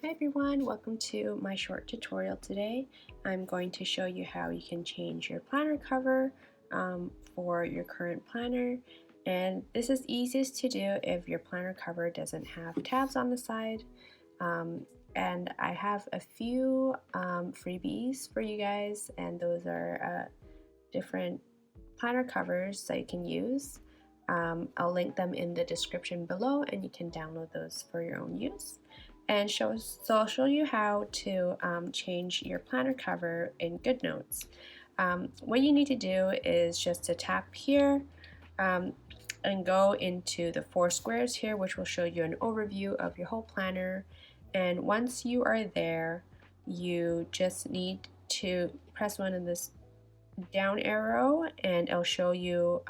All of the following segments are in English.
Hi everyone, welcome to my short tutorial today. I'm going to show you how you can change your planner cover for your current planner, and this is easiest to do if your planner cover doesn't have tabs on the side. And I have a few freebies for you guys, and those are different planner covers that you can use. I'll link them in the description below and you can download those for your own use. And so I'll show you how to change your planner cover in Goodnotes. What you need to do is just to tap here and go into the 4 squares here, which will show you an overview of your whole planner. And once you are there, you just need to press one of this down arrow and it'll show you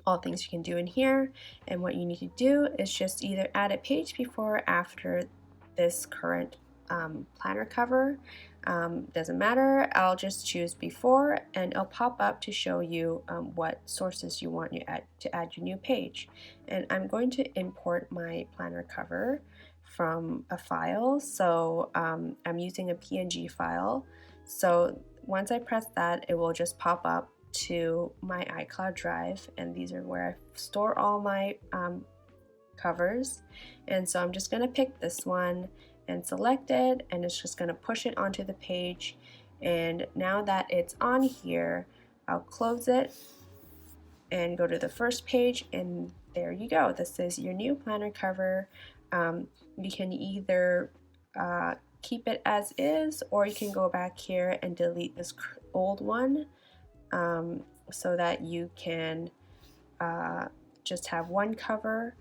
all things you can do in here. And what you need to do is just either add a page before or after this current planner cover. Doesn't matter, I'll just choose before and it'll pop up to show you what sources you want to add your new page. And I'm going to import my planner cover from a file, so I'm using a PNG file. So once I press that, it will just pop up to my iCloud drive, and these are where I store all my covers. And so I'm just going to pick this one and select it, and it's just going to push it onto the page. And now that it's on here, I'll close it and go to the first page, and there you go. This is your new planner cover. You can either keep it as is, or you can go back here and delete this old one so that you can just have one cover.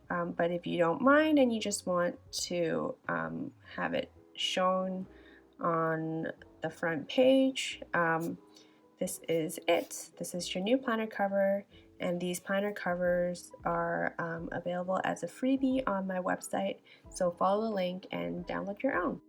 But if you don't mind and you just want to have it shown on the front page, this is it. This is your new planner cover, and these planner covers are available as a freebie on my website, so follow the link and download your own.